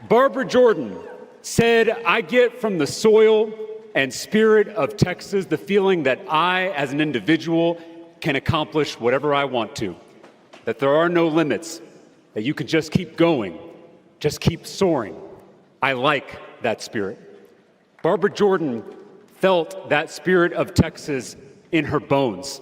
Barbara Jordan said, "I get from the soil and spirit of Texas the feeling that I, as an individual, can accomplish whatever I want to, that there are no limits, that you can just keep going, just keep soaring. I like that spirit." Barbara Jordan felt that spirit of Texas in her bones.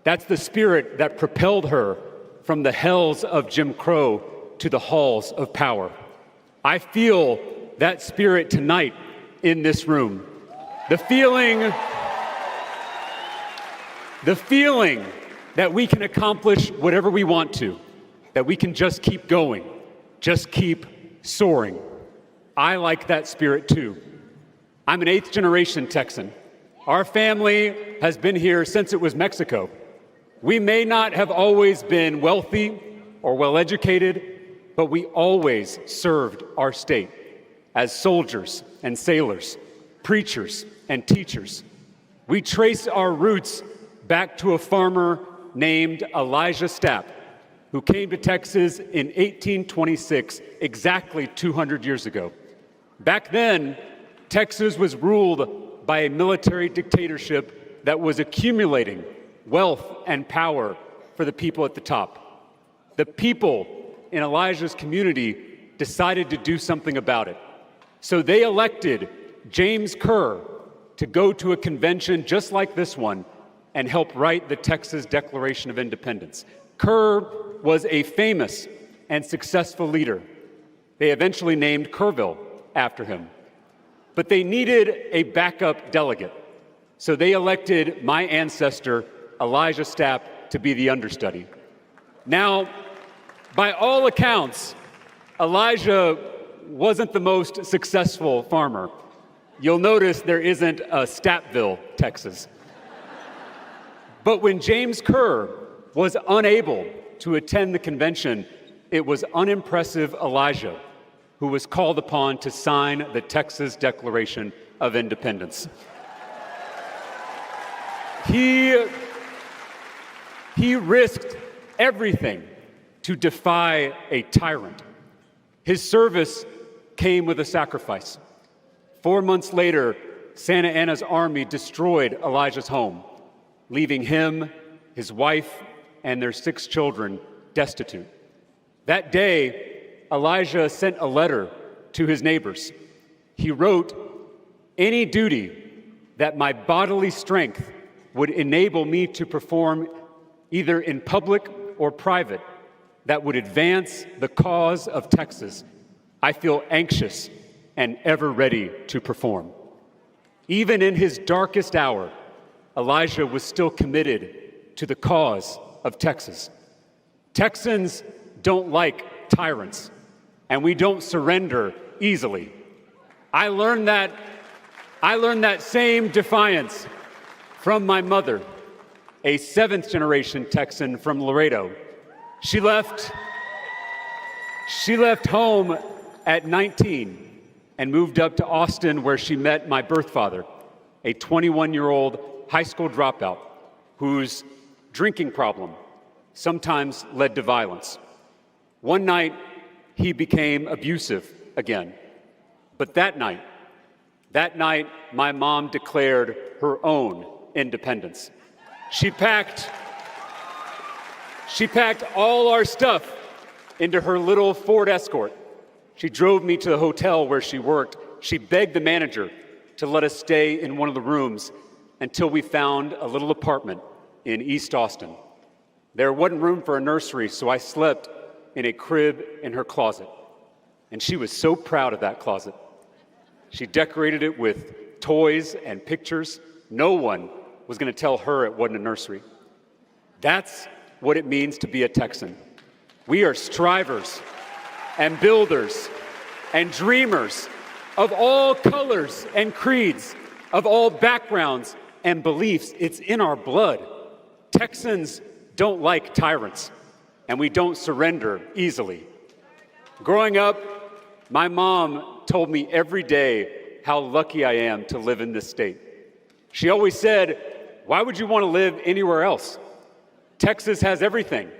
That's the spirit that propelled her from the hells of Jim Crow to the halls of power. I feel that spirit tonight in this room. The feeling that we can accomplish whatever we want to, that we can just keep going, just keep soaring. I like that spirit too. I'm an 8th generation Texan. Our family has been here since it was Mexico. We may not have always been wealthy or well-educated, but we always served our state as soldiers and sailors, preachers and teachers. We trace our roots back to a farmer named Elijah Stapp, who came to Texas in 1826, exactly 200 years ago. Back then, Texas was ruled by a military dictatorship that was accumulating wealth and power for the people at the top. The people in Elijah's community decided to do something about it. So they elected James Kerr to go to a convention just like this one and help write the Texas Declaration of Independence. Kerr was a famous and successful leader. They eventually named Kerrville after him. But they needed a backup delegate. So they elected my ancestor, Elijah Stapp, to be the understudy. Now, by all accounts, Elijah wasn't the most successful farmer. You'll notice there isn't a Stappville, Texas. But when James Kerr was unable to attend the convention, it was unimpressive Elijah who was called upon to sign the Texas Declaration of Independence. He risked everything to defy a tyrant. His service came with a sacrifice. 4 months later, Santa Anna's army destroyed Elijah's home, leaving him, his wife, and their 6 children destitute. That day, Elijah sent a letter to his neighbors. He wrote, "Any duty that my bodily strength would enable me to perform either in public or private that would advance the cause of Texas, I feel anxious and ever ready to perform." Even in his darkest hour, Elijah was still committed to the cause of Texas. Texans don't like tyrants, and we don't surrender easily. I learned that same defiance from my mother, a 7th generation Texan from Laredo. She left home at 19 and moved up to Austin, where she met my birth father, a 21-year-old high school dropout whose drinking problem sometimes led to violence. One night, he became abusive again. But that night, my mom declared her own independence. She packed all our stuff into her little Ford Escort. She drove me to the hotel where she worked. She begged the manager to let us stay in one of the rooms until we found a little apartment in East Austin. There wasn't room for a nursery, so I slept in a crib in her closet. And she was so proud of that closet. She decorated it with toys and pictures. No one was going to tell her it wasn't a nursery. That's what it means to be a Texan. We are strivers and builders and dreamers of all colors and creeds, of all backgrounds and beliefs. It's in our blood. Texans don't like tyrants, and we don't surrender easily. Growing up, my mom told me every day how lucky I am to live in this state. She always said, "Why would you want to live anywhere else? Texas has everything: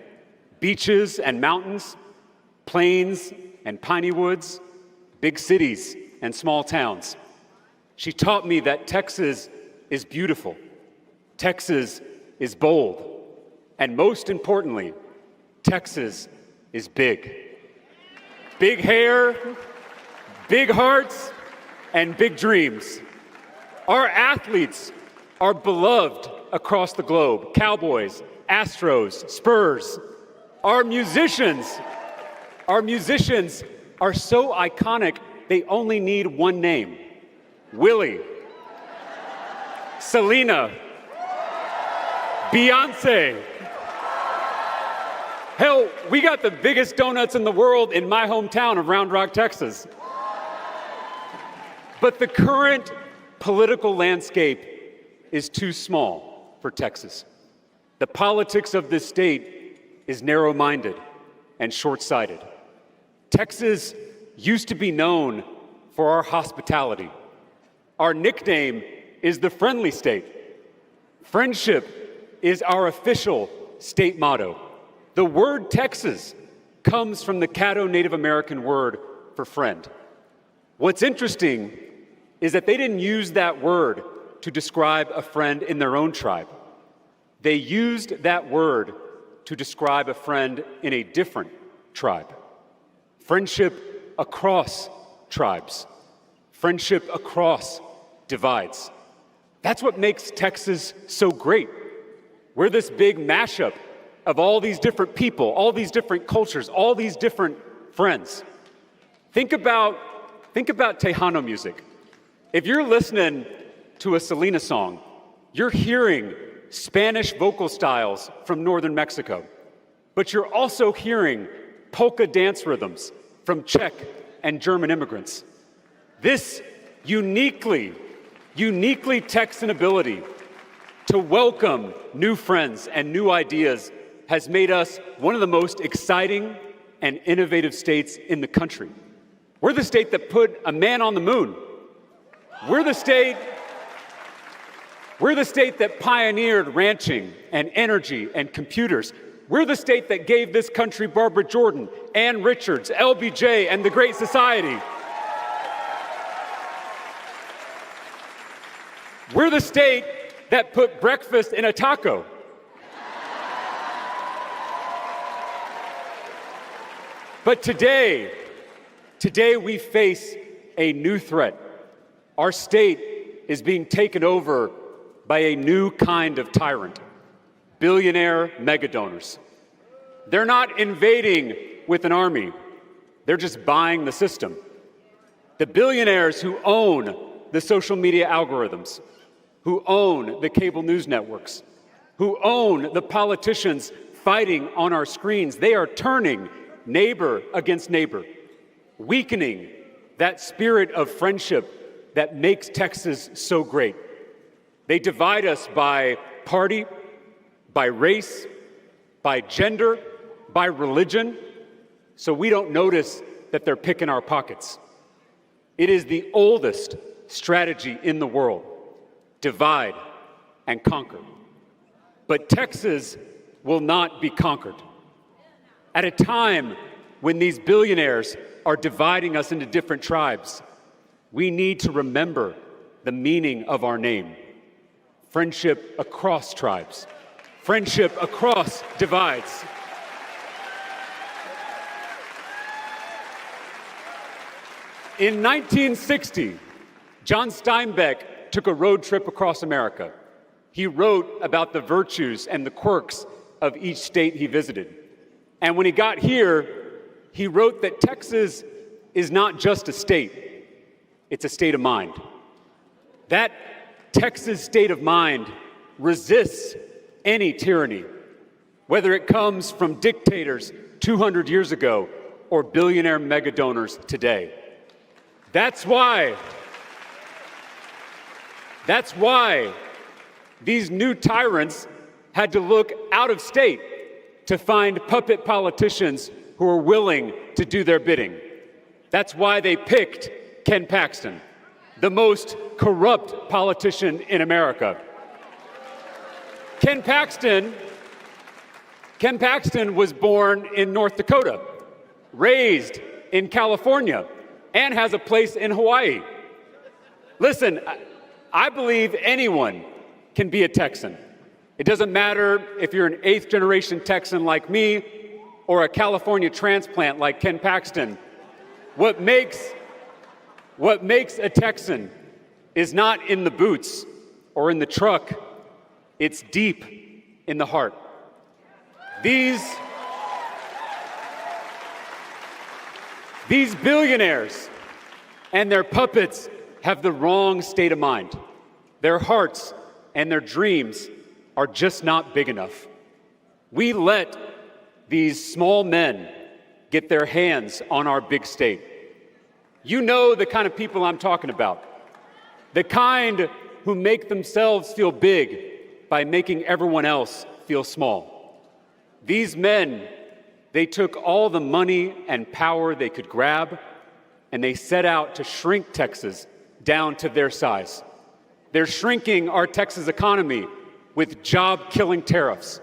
beaches and mountains, plains and piney woods, big cities and small towns. She taught me that Texas is beautiful, Texas is bold, and most importantly, Texas is big. Big hair, big hearts, and big dreams. Our athletes are beloved across the globe. Cowboys, Astros, Spurs. Our musicians are so iconic, they only need one name. Willie, Selena, Beyonce. Hell, we got the biggest donuts in the world in my hometown of Round Rock, Texas. But the current political landscape is too small for Texas. The politics of this state is narrow-minded and short-sighted. Texas used to be known for our hospitality. Our nickname is the Friendly State. Friendship is our official state motto. The word Texas comes from the Caddo Native American word for friend. What's interesting is that they didn't use that word to describe a friend in their own tribe. They used that word to describe a friend in a different tribe. Friendship across tribes. Friendship across divides. That's what makes Texas so great. We're this big mashup of all these different people, all these different cultures, all these different friends. Think about Tejano music. If you're listening to a Selena song, you're hearing Spanish vocal styles from northern Mexico, but you're also hearing polka dance rhythms from Czech and German immigrants. This uniquely Texan ability to welcome new friends and new ideas has made us one of the most exciting and innovative states in the country. We're the state that put a man on the moon. We're the state that pioneered ranching and energy and computers. We're the state that gave this country Barbara Jordan, Ann Richards, LBJ, and the Great Society. We're the state that put breakfast in a taco. But today we face a new threat. Our state is being taken over by a new kind of tyrant, billionaire megadonors. They're not invading with an army. They're just buying the system. The billionaires who own the social media algorithms, who own the cable news networks, who own the politicians fighting on our screens, they are turning neighbor against neighbor, weakening that spirit of friendship that makes Texas so great. They divide us by party, by race, by gender, by religion, so we don't notice that they're picking our pockets. It is the oldest strategy in the world: divide and conquer. But Texas will not be conquered. At a time when these billionaires are dividing us into different tribes, we need to remember the meaning of our name: friendship across tribes, friendship across divides. In 1960, John Steinbeck took a road trip across America. He wrote about the virtues and the quirks of each state he visited. And when he got here, he wrote that Texas is not just a state, it's a state of mind. That Texas state of mind resists any tyranny, whether it comes from dictators 200 years ago or billionaire megadonors today. That's why these new tyrants had to look out of state to find puppet politicians who are willing to do their bidding. That's why they picked Ken Paxton, the most corrupt politician in America. Ken Paxton was born in North Dakota, raised in California, and has a place in Hawaii. Listen, I believe anyone can be a Texan. It doesn't matter if you're an 8th generation Texan like me or a California transplant like Ken Paxton. What makes a Texan is not in the boots or in the truck. It's deep in the heart. These billionaires and their puppets have the wrong state of mind. Their hearts and their dreams are just not big enough. We let these small men get their hands on our big state. You know the kind of people I'm talking about. The kind who make themselves feel big by making everyone else feel small. These men, they took all the money and power they could grab, and they set out to shrink Texas down to their size. They're shrinking our Texas economy with job-killing tariffs.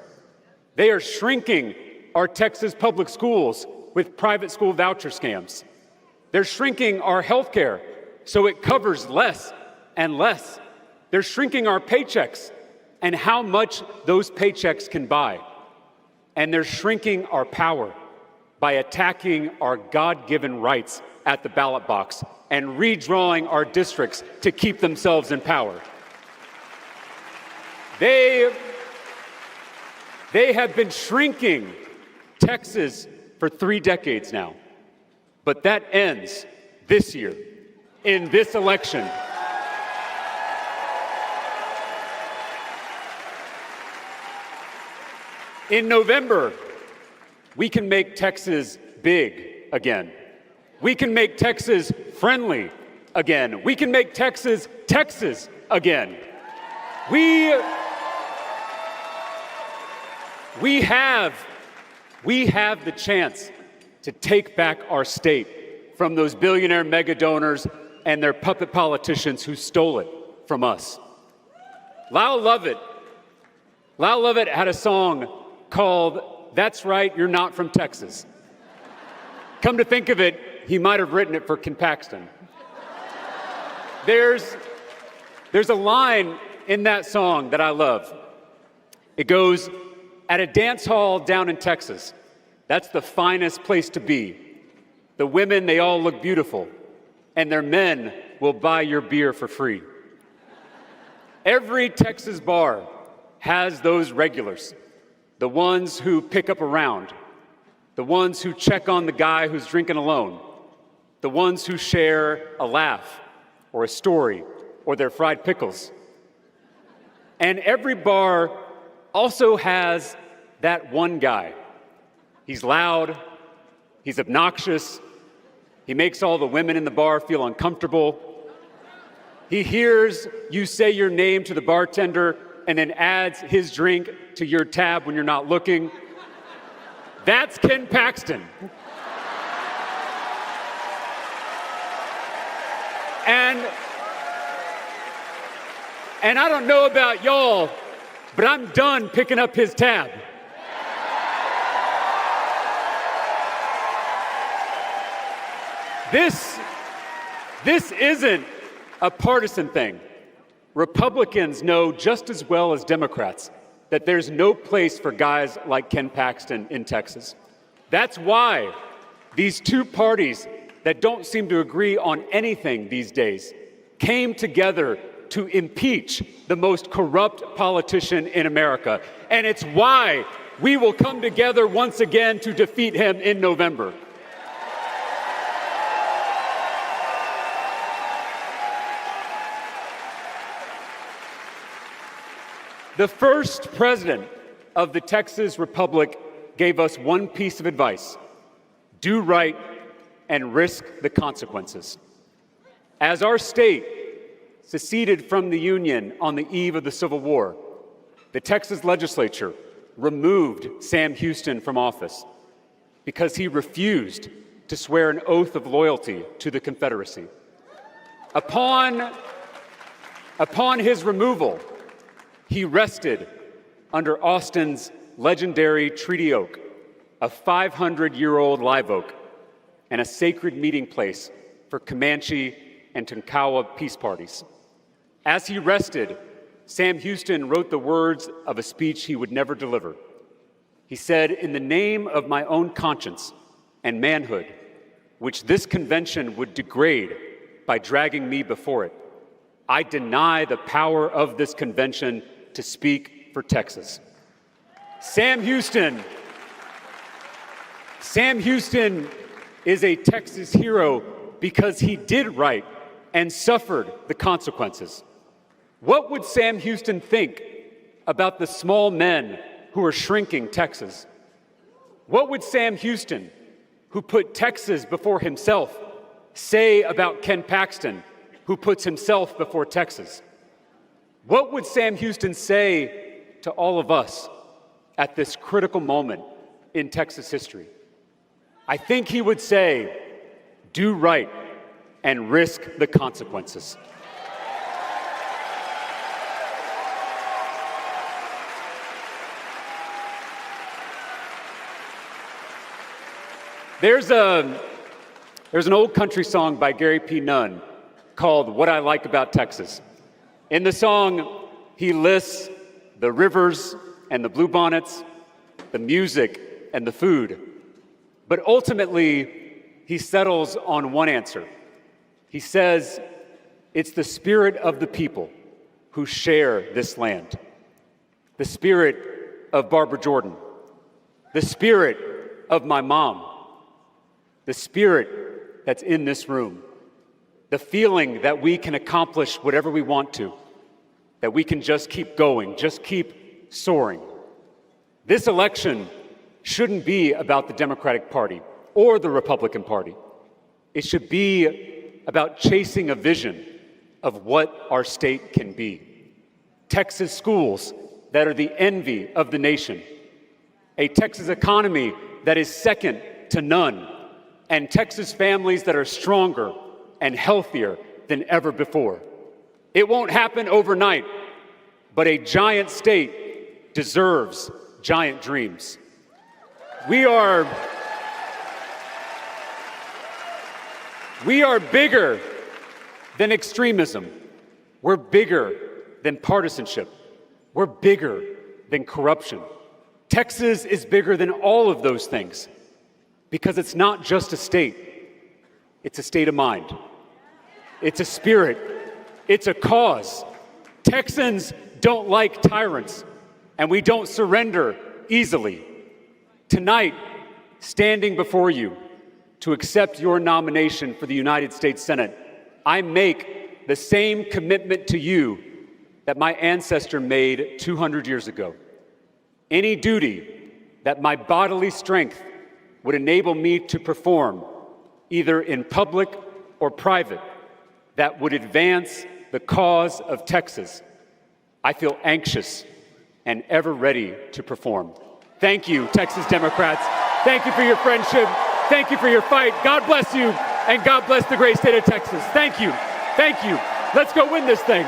They are shrinking our Texas public schools with private school voucher scams. They're shrinking our health care so it covers less and less. They're shrinking our paychecks and how much those paychecks can buy. And they're shrinking our power by attacking our God-given rights at the ballot box and redrawing our districts to keep themselves in power. They have been shrinking Texas for 3 decades now, but that ends this year, in this election. In November, we can make Texas big again. We can make Texas friendly again. We can make Texas Texas again. We have the chance to take back our state from those billionaire mega donors and their puppet politicians who stole it from us. Lyle Lovett had a song called "That's Right, You're Not From Texas." Come to think of it, he might have written it for Ken Paxton. There's a line in that song that I love. It goes, "At a dance hall down in Texas, that's the finest place to be. The women, they all look beautiful, and their men will buy your beer for free." Every Texas bar has those regulars, the ones who pick up a round, the ones who check on the guy who's drinking alone, the ones who share a laugh or a story or their fried pickles. And every bar also has that one guy. He's loud, he's obnoxious, he makes all the women in the bar feel uncomfortable. He hears you say your name to the bartender and then adds his drink to your tab when you're not looking. That's Ken Paxton. And I don't know about y'all, but I'm done picking up his tab. This isn't a partisan thing. Republicans know just as well as Democrats that there's no place for guys like Ken Paxton in Texas. That's why these two parties that don't seem to agree on anything these days came together to impeach the most corrupt politician in America. And it's why we will come together once again to defeat him in November. The first president of the Texas Republic gave us one piece of advice: do right and risk the consequences. As our state seceded from the Union on the eve of the Civil War, the Texas legislature removed Sam Houston from office because he refused to swear an oath of loyalty to the Confederacy. Upon his removal, he rested under Austin's legendary treaty oak, a 500-year-old live oak, and a sacred meeting place for Comanche and Tonkawa peace parties. As he rested, Sam Houston wrote the words of a speech he would never deliver. He said, "In the name of my own conscience and manhood, which this convention would degrade by dragging me before it, I deny the power of this convention to speak for Texas." Sam Houston is a Texas hero because he did right and suffered the consequences. What would Sam Houston think about the small men who are shrinking Texas? What would Sam Houston, who put Texas before himself, say about Ken Paxton, who puts himself before Texas? What would Sam Houston say to all of us at this critical moment in Texas history? I think he would say, "Do right and risk the consequences." There's an old country song by Gary P. Nunn called "What I Like About Texas." In the song, he lists the rivers and the bluebonnets, the music and the food. But ultimately, he settles on one answer. He says, it's the spirit of the people who share this land. The spirit of Barbara Jordan. The spirit of my mom. The spirit that's in this room. The feeling that we can accomplish whatever we want to. That we can just keep going, just keep soaring. This election shouldn't be about the Democratic Party or the Republican Party. It should be about chasing a vision of what our state can be. Texas schools that are the envy of the nation. A Texas economy that is second to none. And Texas families that are stronger and healthier than ever before. It won't happen overnight, but a giant state deserves giant dreams. We are bigger than extremism. We're bigger than partisanship. We're bigger than corruption. Texas is bigger than all of those things because it's not just a state. It's a state of mind. It's a spirit. It's a cause. Texans don't like tyrants, and we don't surrender easily. Tonight, standing before you to accept your nomination for the United States Senate, I make the same commitment to you that my ancestor made 200 years ago. Any duty that my bodily strength would enable me to perform, either in public or private, that would advance the cause of Texas, I feel anxious and ever ready to perform. Thank you, Texas Democrats. Thank you for your friendship. Thank you for your fight. God bless you, and God bless the great state of Texas. Thank you. Thank you. Let's go win this thing.